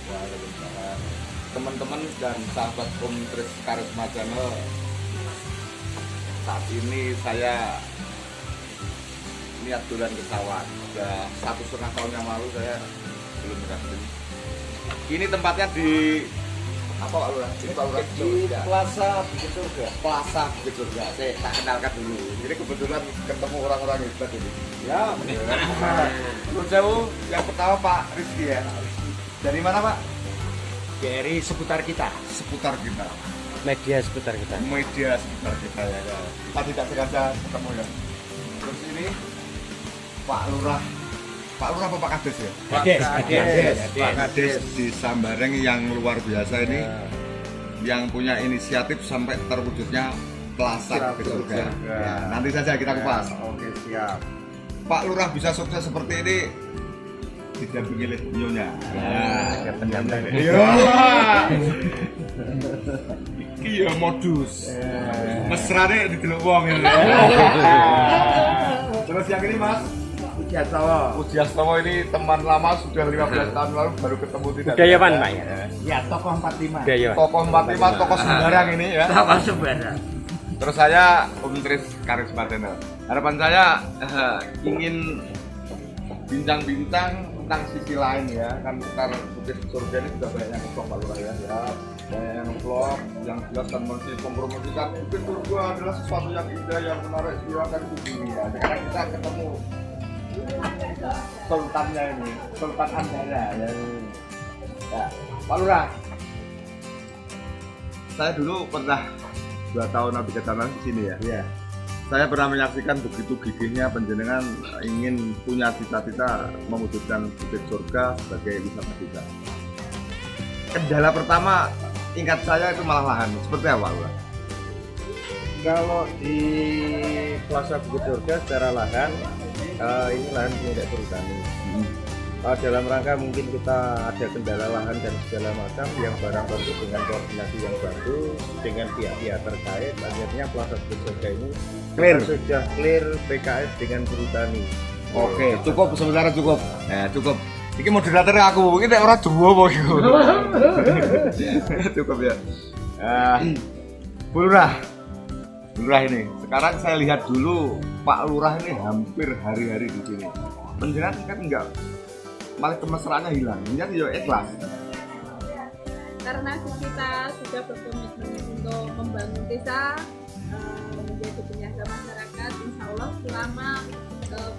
Waalaikumsalam. Teman-teman dan sahabat Om Tris Karisma Channel, saat ini saya niat dolan ke sawah. Sudah 1,5 tahun yang lalu saya belum berhasil. Ini tempatnya di apa Pak Lurah? Ini Pak Lurah Di Plaza Bukit Surga. Plaza Bukit Surga. Saya tak kenalkan dulu. Jadi kebetulan ketemu orang-orang hebat ini. Ya, menurut saya yang pertama Pak Rizky ya. Dari mana Pak? Dari seputar kita. Seputar kita. Media seputar kita. Media seputar kita ya. Kita tidak sengaja ketemu ya. Terus ini Pak Lurah. Pak Lurah apa Pak Kades ya? Pak Kades di Sambareng yang luar biasa ini, yang punya inisiatif sampai terwujudnya Plaza Bukit Surga. Ya, nanti saja kita kupas. Oke, siap. Pak Lurah bisa sukses seperti ini didampingi oleh nyonya. Ada pendamping. Iya. Iki ya modus. Mesrane didelok wong ya. Terus yang ini Mas Ujiastowo ini teman lama, sudah 15 tahun lalu baru ketemu tidak. Budayawan Pak ya. Ya, tokoh 45. Budayawan. Tokoh 45, tokoh sembarang ini ya. Tokoh sembarang. Terus saya Om Tris Karisma Channel. Harapan saya ingin bincang-bincang tentang sisi lain ya. Kan sekitar Bukit Surga ini sudah banyak yang vlog Pak Lurah ya. Banyak yang vlog, yang jelas kan mempromosikan Bukit Surga adalah sesuatu yang indah, yang menarik, silakan kunjungi ya. Sekarang kita ketemu sultannya ini, Sultan Andara ya. Pak Lurah, saya dulu pernah 2 tahun atau 3 tahun di sini ya. Iya. Saya pernah menyaksikan begitu gigihnya penjenengan ingin punya cita-cita mewujudkan Bukit Surga sebagai wisata kita. Kendala pertama ingat saya itu malah lahan. Seperti apa Pak Lurah? Kalau di Plaza Bukit Surga secara lahan, ini lahan milik perhutani. Dalam rangka mungkin kita ada kendala lahan dan segala macam yang barang tentu dengan koordinasi yang bagus dengan pihak-pihak terkait, akhirnya Plaza Bukit Surga ini Clear. sudah clear PKS dengan perhutani. Oke, cukup sementara cukup. Nah, cukup. Ini moderator aku, ini nek ora duwo apa iku. Cukup ya. Bu Lurah. Bu Lurah ini. Sekarang saya lihat dulu Pak Lurah ini hampir hari-hari di sini. Penjenengan kan enggak malah kemesraannya hilang. Ini ya ikhlas. Karena kita sudah berkomitmen untuk membangun desa, menjadi penyangga masyarakat. Insya Allah selama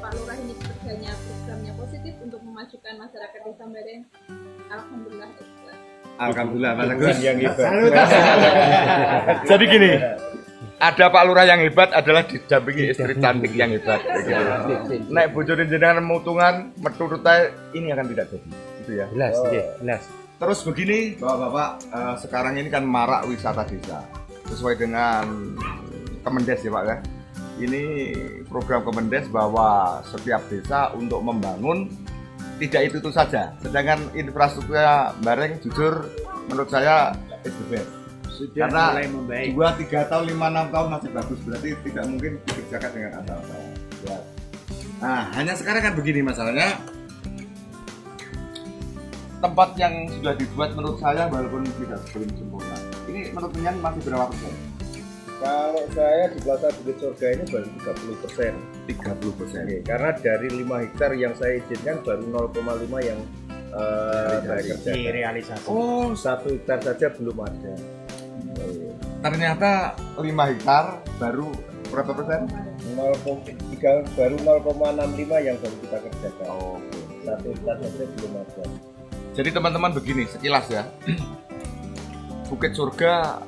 Pak Lurah ini programnya positif untuk memajukan masyarakat desa Sambareng, alhamdulillah ikhlas. Alhamdulillah, Mas Agus. Yang hebat. Jadi gini, ada Pak Lurah yang hebat adalah didampingi istri cantik yang hebat. Gitu. Nek bojorin jenengan mutungan, meturutai ini akan tidak jadi. Gitu ya. Jelas, jelas. Terus begini, Bapak-bapak, sekarang ini kan marak wisata desa. Sesuai dengan Kemendes ya Pak ya. Ini program Kemendes bahwa setiap desa untuk membangun tidak itu saja. Sedangkan infrastrukturnya Bareng jujur menurut saya is the best. Sudah Karena mulai membaik. 2, 3 tahun, 5, 6 tahun masih bagus. Berarti tidak mungkin dikerjakan dengan asal-asal. Ya. Nah, hanya sekarang kan begini masalahnya. Tempat yang sudah dibuat menurut saya walaupun tidak belum sempurna. Ini menurut Penyan masih berapa persen? Kalau saya di Plaza Bukit Surga ini baru 30%. 30%. Oke, karena dari 5 hektar yang saya izinkan baru 0,5 yang saya kerjakan. Realisasi. Oh, 1 hektar saja belum ada. ternyata 5 hektar baru berapa persen? 0,3 baru 0,65 yang baru kita kerjakan. Oke. 1 hektar saja belum ada. Jadi teman-teman begini sekilas ya. Bukit Surga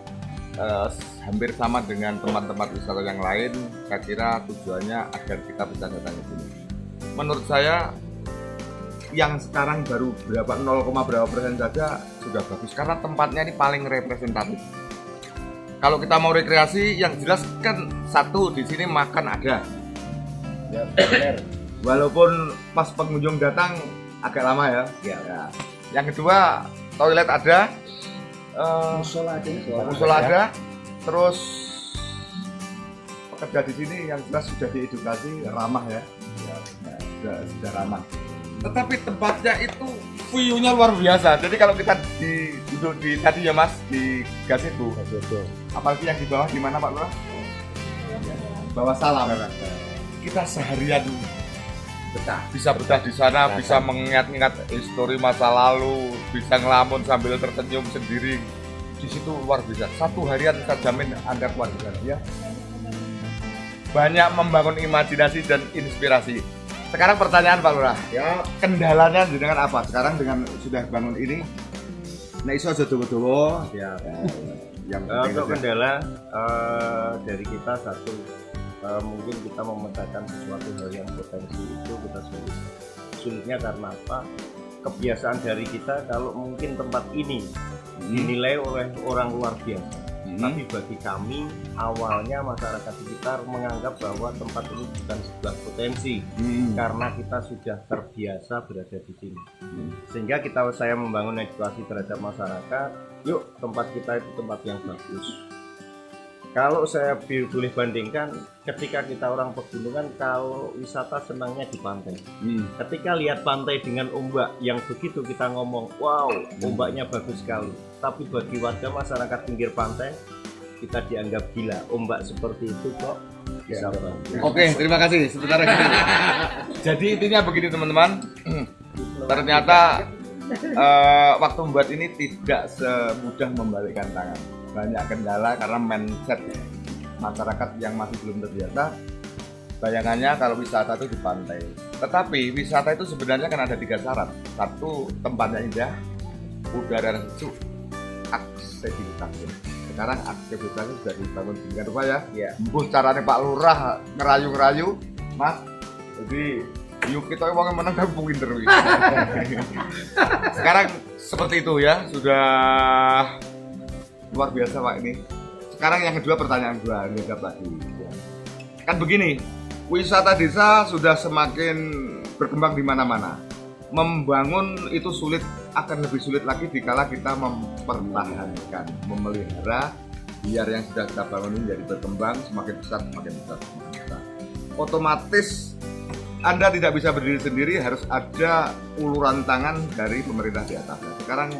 hampir sama dengan tempat-tempat wisata yang lain. Saya kira tujuannya agar kita bisa datang ke sini. Menurut saya yang sekarang baru berapa 0, berapa persen saja sudah bagus karena tempatnya ini paling representatif. Kalau kita mau rekreasi, yang jelas kan satu di sini makan ada. Ya, benar. Walaupun pas pengunjung datang agak lama ya. Ya. Yang kedua toilet ada, musola ada, terus pekerja di sini yang jelas sudah diedukasi ramah ya, sudah ramah. Tetapi tempatnya itu view-nya luar biasa. Jadi kalau kita duduk di tadi ya Mas di Gazebo, apalagi yang di bawah di mana Pak Lurah? Bawah Salam. Kita seharian bisa betah di sana, bisa mengingat-ingat histori masa lalu, bisa ngelamun sambil tersenyum sendiri. Di situ luar biasa. Satu harian saya jamin Anda kuat di sana ya. Banyak membangun imajinasi dan inspirasi. Sekarang pertanyaan Pak Lurah, ya kendalanya dengan apa? Sekarang dengan sudah bangun ini, nah iso aja dowo-dowo ya. Yang untuk kendala dari kita satu, mungkin kita memetakan sesuatu hal yang potensi itu kita sulit. Sulitnya karena apa? Kebiasaan dari kita kalau mungkin tempat ini dinilai oleh orang luar biasa. Tapi bagi kami awalnya masyarakat sekitar menganggap bahwa tempat ini bukan sebuah potensi karena kita sudah terbiasa berada di sini. Sehingga saya membangun edukasi terhadap masyarakat, yuk tempat kita itu tempat yang bagus. Kalau saya boleh bandingkan, ketika kita orang pegunungan, kalau wisata senangnya di pantai. Ketika lihat pantai dengan ombak yang begitu kita ngomong, wow, ombaknya bagus sekali. Tapi bagi warga masyarakat pinggir pantai, kita dianggap gila. Ombak seperti itu kok bisa bagus. Oke, terima kasih. Sebentar lagi. Jadi intinya begini teman-teman. Ternyata waktu membuat ini tidak semudah membalikkan tangan. Banyak kendala karena mindset masyarakat yang masih belum terbiasa. Bayangannya kalau wisata itu di pantai. Tetapi wisata itu sebenarnya kan ada 3 syarat. Satu, tempatnya indah, udara sejuk, aksesibilitas. Sekarang aksesibilitasnya sudah dibangun dengan rupa ya. Mbuh caranya Pak Lurah ngerayu-ngerayu, Mas. Jadi yuk kita yang menang dan mungkin terus. Sekarang seperti itu ya, sudah luar biasa Pak ini. Sekarang yang kedua pertanyaan gua jawab lagi. Kan begini, wisata desa sudah semakin berkembang di mana-mana. Membangun itu sulit, akan lebih sulit lagi dikala kita mempertahankan, memelihara biar yang sudah kita bangun ini jadi berkembang semakin besar, semakin besar, semakin besar. Otomatis Anda tidak bisa berdiri sendiri, harus ada uluran tangan dari pemerintah di atasnya. Sekarang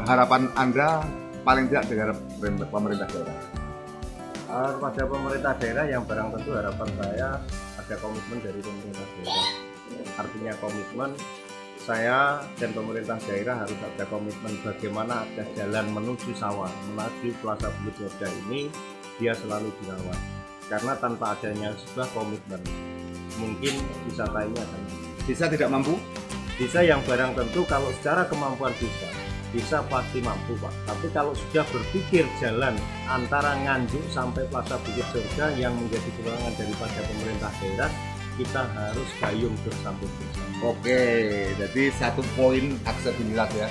harapan Anda paling tidak dengan pemerintah daerah? Pada pemerintah daerah yang barang tentu harapan saya ada komitmen dari pemerintah daerah. Artinya komitmen saya dan pemerintah daerah harus ada komitmen bagaimana ada jalan menuju sawah, menuju Plaza Bukit Surga ini dia selalu dirawat. Karena tanpa adanya sebuah komitmen mungkin wisata ini akan Desa tidak mampu? Desa yang barang tentu kalau secara kemampuan bisa pasti mampu Pak. Tapi kalau sudah berpikir jalan antara Nganjuk sampai Plaza Bukit Surga yang menjadi kewenangan daripada pemerintah daerah, kita harus gayung bersama. Oke, jadi satu poin aksesibilitas ya.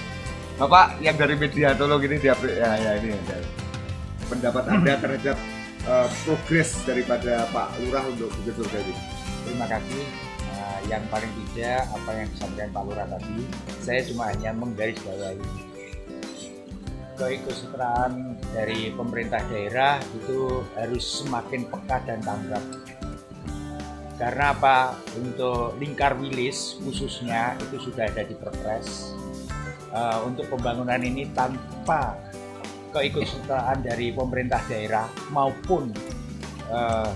Bapak yang dari media tolong ini ya ini ya. Pendapat Anda terhadap progres daripada Pak Lurah untuk Bukit Surga ini. Terima kasih. Yang paling tidak apa yang disampaikan Pak Lurah tadi, saya cuma hanya menggarisbawahi keikutsertaan dari pemerintah daerah itu harus semakin peka dan tanggap. Karena apa? Untuk lingkar wilis khususnya itu sudah ada di Perpres. Untuk pembangunan ini tanpa keikutsertaan dari pemerintah daerah maupun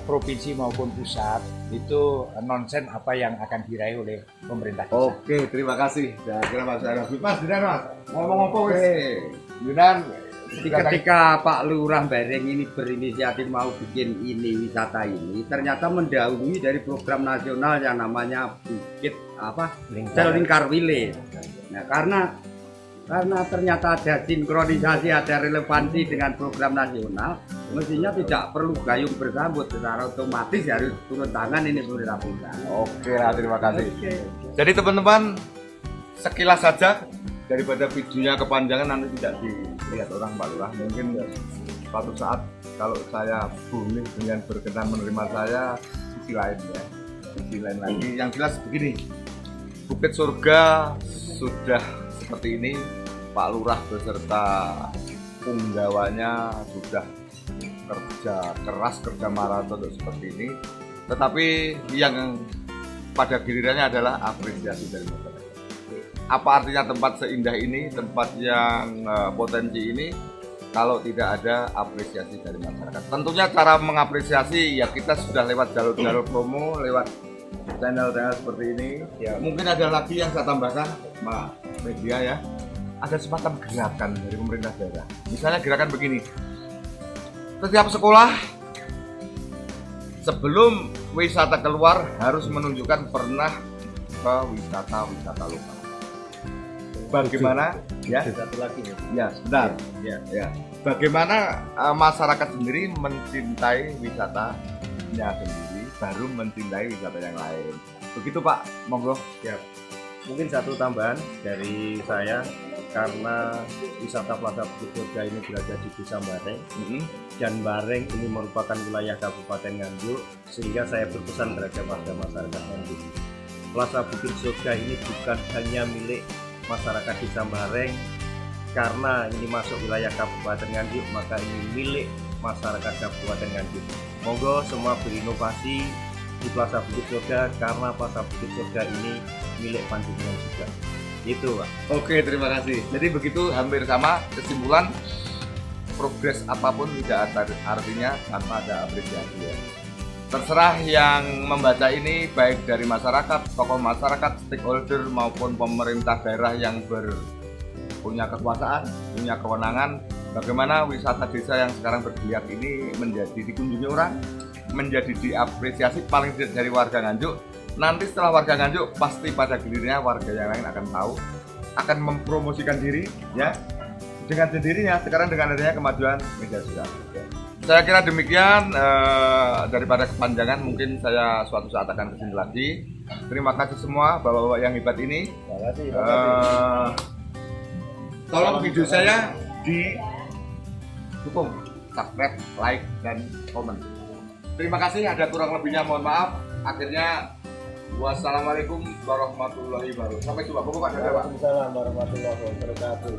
provinsi maupun pusat itu nonsen apa yang akan diraih oleh pemerintah desa. Oke, terima kasih. Saya kira Mas Mas, Dinan Mas, ngomong apa wes? Dinan, ketika Pak Lurah Bareng ini berinisiatif mau bikin ini wisata ini, ternyata mendahului dari program nasional yang namanya Bukit Lingkar Wilis. Nah, karena ternyata ada sinkronisasi, ada relevansi dengan program nasional, mestinya tidak perlu gayung bersambut, secara otomatis harus turun tangan ini pemerintah pusat. Oke lah, terima kasih. Jadi teman-teman, sekilas saja daripada videonya kepanjangan nanti tidak dilihat orang Pak Lurah. Mungkin suatu saat kalau saya boleh dengan berkenan menerima saya sisi lain ya, sisi lain lagi. Yang jelas begini, Bukit Surga sudah seperti ini. Pak Lurah beserta punggawanya sudah kerja keras, kerja maraton untuk seperti ini. Tetapi yang pada gilirannya adalah apresiasi dari masyarakat. apa artinya tempat seindah ini, tempat yang potensi ini kalau tidak ada apresiasi dari masyarakat. Tentunya cara mengapresiasi ya kita sudah lewat jalur-jalur promo, lewat channel-channel seperti ini. Ya. Mungkin ada lagi yang saya tambahkan, Mbak Media ya. Ada semacam gerakan dari pemerintah daerah. Misalnya gerakan begini. Setiap sekolah sebelum wisata keluar harus menunjukkan pernah ke wisata lokal. Bagaimana? Ya, Satu lagi nih. ya, sebentar. Ya. Bagaimana masyarakat sendiri mencintai wisatanya sendiri, baru mencintai wisata yang lain. Begitu Pak, monggo. Ya. Mungkin satu tambahan dari saya, karena wisata Plaza Bukit Surga ini berada di Desa Bareng, dan Bareng ini merupakan wilayah Kabupaten Nganjuk, sehingga saya berpesan terhadap warga masyarakat Nganjuk. Plaza Bukit Surga ini bukan hanya milik masyarakat Desa Bareng, karena ini masuk wilayah Kabupaten Nganjuk, maka ini milik masyarakat Kabupaten Nganjuk. Monggo semua berinovasi di Plaza Bukit Surga, karena Plaza Bukit Surga ini milik Panjenengan juga. Itu Pak. Oke, terima kasih. Jadi begitu hampir sama kesimpulan, progres apapun tidak artinya tanpa ada apresiasi ya. Terserah yang membaca ini baik dari masyarakat, tokoh masyarakat, stakeholder maupun pemerintah daerah yang punya kekuasaan, punya kewenangan, bagaimana wisata desa yang sekarang bergeliat ini menjadi dikunjungi orang, menjadi diapresiasi paling tidak dari warga Nganjuk. Nanti setelah warga Nganjuk pasti pada gilirannya warga yang lain akan tahu, akan mempromosikan diri ya dengan sendirinya sekarang dengan adanya kemajuan media sosial. Saya kira demikian, daripada kepanjangan mungkin saya suatu saat akan kesini lagi. Terima kasih semua bapak-bapak yang hebat ini. Terima kasih. Tolong video saya dukung, subscribe, like, dan komen. Terima kasih, ada kurang lebihnya mohon maaf. Akhirnya wassalamualaikum warahmatullahi wabarakatuh. Sampai jumpa. Bapak, Waalaikumsalam warahmatullahi wabarakatuh.